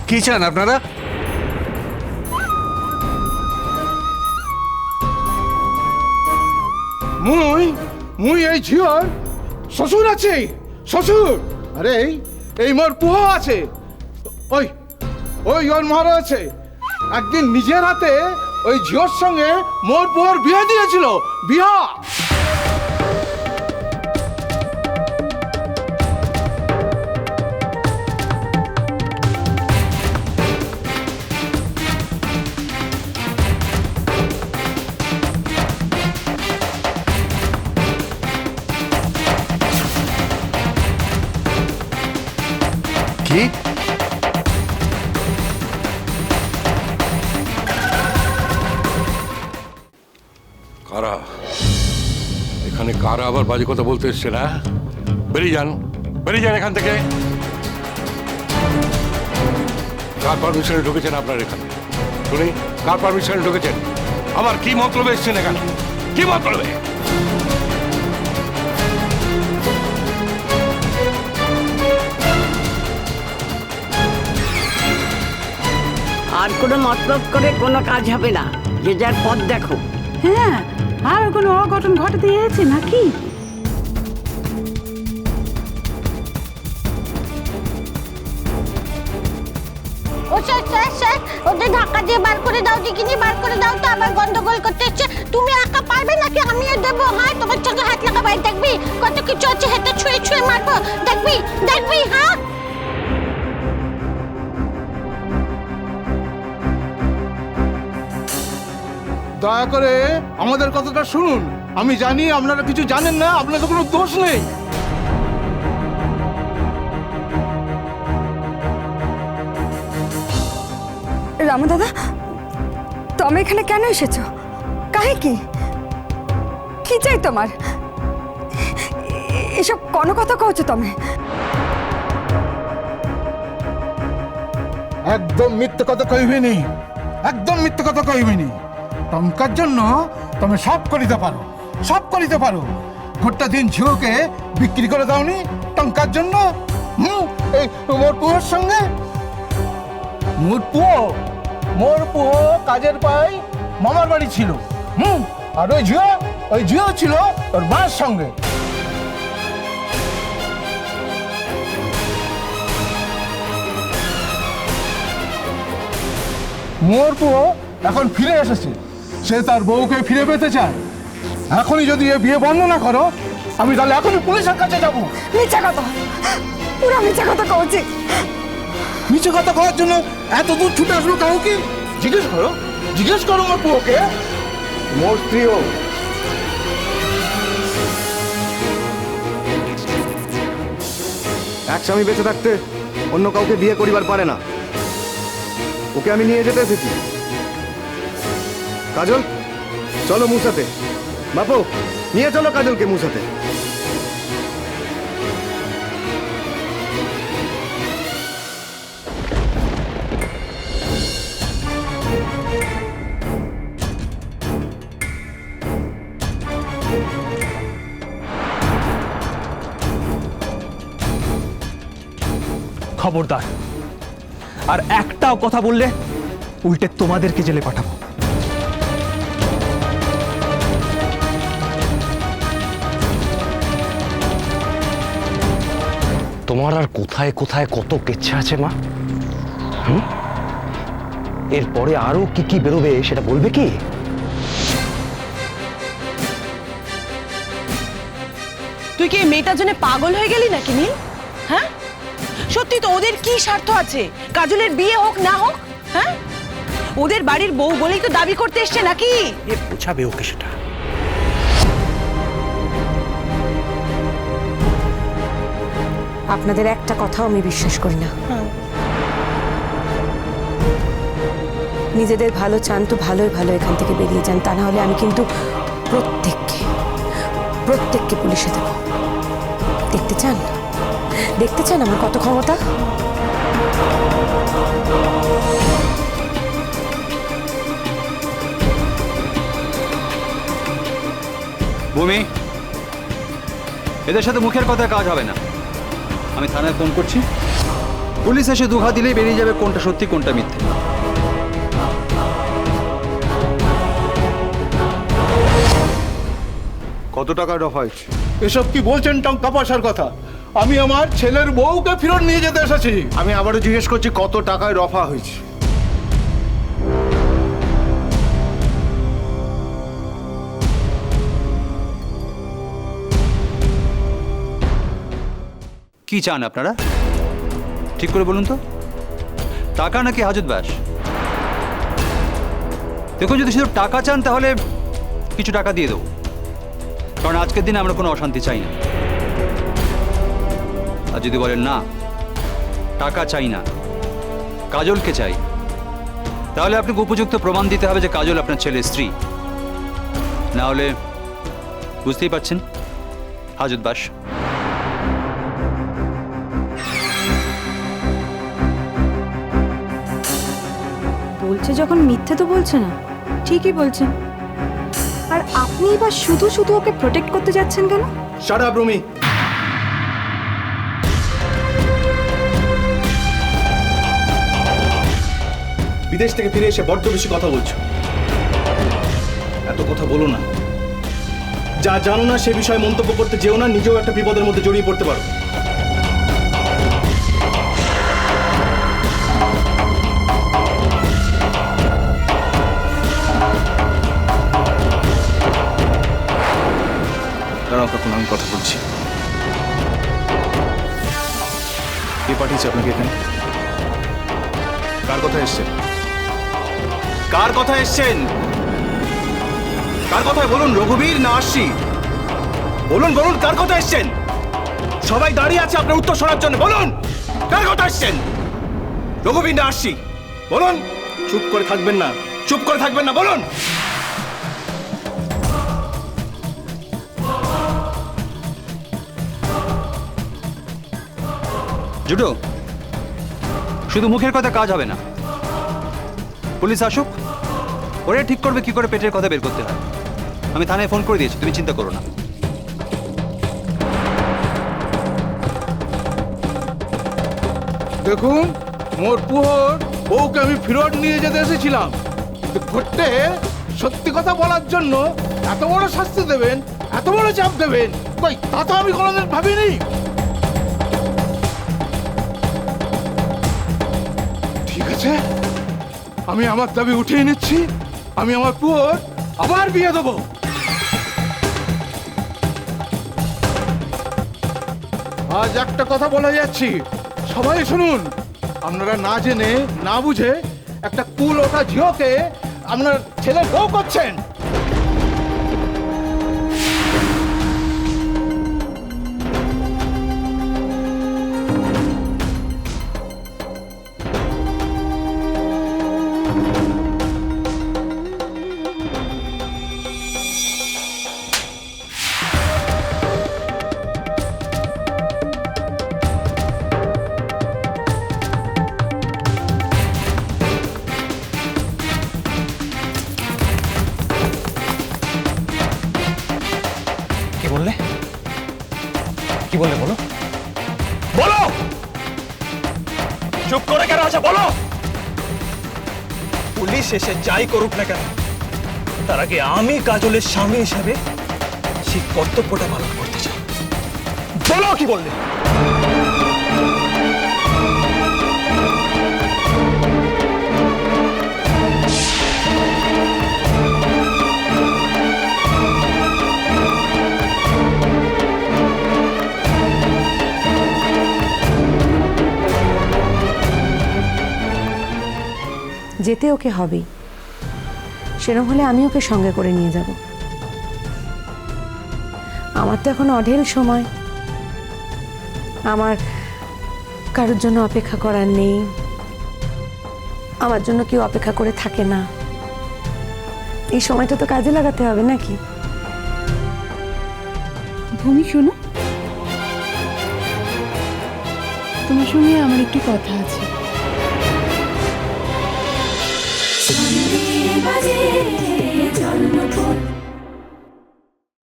কি চান আপনারা? মুই এই ঝিওর শ্বশুর আছে, শ্বশুর। আরে এই মোর পুয়া আছে, ওই ওই ওর মহারাজ আছে। একদিন নিজের হাতে ওই ঝিওর সঙ্গে মোর পুয়ার বিয়ে দিয়েছিল, বিয়া। কি? কারা এখানে? কারা আবার বাজে কথা বলতে এসছে? না, বেরিয়ে যান, বেরিয়ে যান এখান থেকে। কার পারমিশনে ঢুকেছেন আপনার এখানে? শুনি, কার পারমিশনে ঢুকেছেন? আমার কি মতলবে এসছেন এখানে? কি মতলবে? আর কোনো মতলব করে কোনো কাজ হবে না, যে যার পথ দেখো। হ্যাঁ, আর কোনো অঘটন ঘটে দিয়েছে নাকি? ও স্যার স্যার স্যার, ওদের ধাক্কা দিয়ে বার করে দাও, দেখিনি বার করে দাও তো, আবার গন্ডগোল করতে হচ্ছে। তুমি একা পারবে নাকি আমিও দেবো? হ্যাঁ, তোমার সঙ্গে হাত লাগাবাই, দেখবি কত কিছু আছে, হাতে ছুঁয়ে ছুঁয়ে মারবো, দেখবি দেখবি। হ্যাঁ, দয়া করে আমাদের কথাটা শুনুন। আমি জানি আপনারা কিছু জানেন না, আপনাদের কোনো দোষ নেই। রামু দাদা, তুমি এখানে কেন এসেছো? কাহে কি কি চাই তোমার? এসব কোনো কথা কওছো তুমি? একদম মিথ্যে কথা কইবিনি, একদম মিথ্যে কথা কইবিনি। টঙ্কার জন্য তুমি সব করিতে পারো, সব করিতে পারো। গোটা দিন ঝিওকে বিক্রি করে দাওনি টঙ্কার জন্য। এই মোর পুয়োর সঙ্গে মোর পুয়ো কাজের পাই মামার বাড়ি ছিল। আর ওই ঝিও ছিল ওর মায়ের সঙ্গে। মোর পুয়ো এখন ফিরে এসেছে, সে তার বউকে ফিরে পেতে চায়। এখনই যদি এ বিয়ে বন্ধ না করো, আমি তাহলে এখনই পুলিশের কাছে যাবো। মিথ্যা কথা, পুরা মিথ্যা কথা কওছি। মিছে কথা করার জন্য এত দূর ছুটে আসবো কাউকে? জিজ্ঞেস করো, জিজ্ঞেস করো আমার পুয়োকে। মোর স্ত্রীও এক স্বামী বেঁচে থাকতে অন্য কাউকে বিয়ে করিবার পারে না। ওকে আমি নিয়ে যেতে এসেছি। কাজল, চলো মুসাতে। বাপু, নিয়ে চলো কাজলকে মুসাতে। খবরদার, আর একটাও কথা বললে উল্টে তোমাদেরকে জেলে পাঠাবো। তোমার আর কোথায় কোথায় কত কেচ্ছা আছে মা? এরপরে আরো কি কি বেরোবে সেটা বলবে কি? তুই কি এই মেয়েটার জন্য পাগল হয়ে গেলি নাকি নীল? হ্যাঁ, সত্যি তো ওদের কি স্বার্থ আছে? কাজলের বিয়ে হোক না হোক, হ্যাঁ, ওদের বাড়ির বউ বলেই তো দাবি করতে এসছে নাকি? এ বোঝাবে ওকে সেটা। আপনাদের একটা কথাও আমি বিশ্বাস করি না। নিজেদের ভালো চান তো ভালোই ভালো এখান থেকে বেরিয়ে যান, তা না হলে আমি কিন্তু প্রত্যেককে পুলিশে দেব। দেখতে চান, দেখতে চান আমার কত ক্ষমতা? ভূমি, এদের সাথে মুখের কথায় কাজ হবে না। আমি থানায় ফোন করছি, পুলিশ এসে দুঘা দিলেই বেরিয়ে যাবে কোনটা সত্যি কোনটা মিথ্যে। কত টাকার রফা হয়েছে? এসব কি বলছেন টাকা পয়সার কথা? আমি আমার ছেলের বউকে ফেরত নিয়ে যেতে এসেছি। আমি আবারও জিজ্ঞেস করছি কত টাকায় রফা হয়েছে? কি চান আপনারা? ঠিক করে বলুন তো, টাকা নাকি হাজত ব্যাস? দেখুন, যদি শুধু টাকা চান তাহলে কিছু টাকা দিয়ে দেবো, কারণ আজকের দিনে আমরা কোনো অশান্তি চাই না। আর যদি বলেন না, টাকা চাই না, কাজলকে চাই, তাহলে আপনাকে উপযুক্ত প্রমাণ দিতে হবে যে কাজল আপনার ছেলের স্ত্রী। না হলে বুঝতেই পারছেন, হাজত বাস। বলছে যখন মিথ্যে তো বলছে না, ঠিকই বলছে। আর আপনি এবার শুধু শুধু ওকে প্রোটেক্ট করতে যাচ্ছেন কেন? Shut up Rumi. বিদেশ থেকে ফিরে এসে বড্ড বেশি কথা বলছো। এত কথা বলো না। যা জানো না সে বিষয়ে মন্তব্য করতে যেও না, নিজেও একটা বিপদের মধ্যে জড়িয়ে পড়তে পারো। দাঁড়াও তখন আমি কথা বলছি। কে পাঠিয়েছে আপনাকে এখানে? কার কথা এসছেন? কার কথা এসছেন? কার কথায় বলুন, রঘুবীর না আশি? বলুন বলুন, কার কথা এসছেন? সবাই দাঁড়িয়ে আছে আপনার উত্তর শোনার জন্য। বলুন কার কথা এসছেন? রঘুবীর না আশি? বলুন। চুপ করে থাকবেন না, চুপ করে থাকবেন না, বলুন। জুটো, শুধু মুখের কথা কাজ হবে না। পুলিশ আসুক, ওরা ঠিক করবে কি করে পেটের কথা বের করতে হয়। আমি থানায় ফোন করে দিয়েছি, তুমি চিন্তা করো না। দেখুন, মোর পুহর বউকে আমি ফেরত নিয়ে যেতে এসেছিলাম, কিন্তু ঘটতে সত্যি কথা বলার জন্য এত বড় শাস্তি দেবেন, এত বড় চাপ দেবেন, কই তা তো আমি কোনোদিন ভাবিনি। ঠিক আছে, আমি আমার দাবি উঠিয়ে নিচ্ছি। আমি আমার পুহর আবার বিয়ে দেবো। আজ একটা কথা বলে যাচ্ছি, সবাই শুনুন। আপনারা না জেনে না বুঝে একটা কুল ওঠা ঝিওকে আপনার ছেলে বউ করছেন। কি বললে বলো? বলো, চুপ করে কেন আছে বলো? পুলিশ এসে যাই করুক না কেন, তার আগে আমি কাজলের স্বামী হিসেবে সেই কর্তব্যটা পালন করতে চাই। বলো কি বললে? যেতে ওকে হবেই, সেরকম হলে আমি ওকে সঙ্গে করে নিয়ে যাব। আমার তো এখন অঢেল সময়, আমার কারোর জন্য অপেক্ষা করার নেই, আমার জন্য কেউ অপেক্ষা করে থাকে না। এই সময়টা তো কাজে লাগাতে হবে নাকি? ভূমি শোনো, তোমার সঙ্গে আমার একটু কথা আছে। বাজে জন্মপথ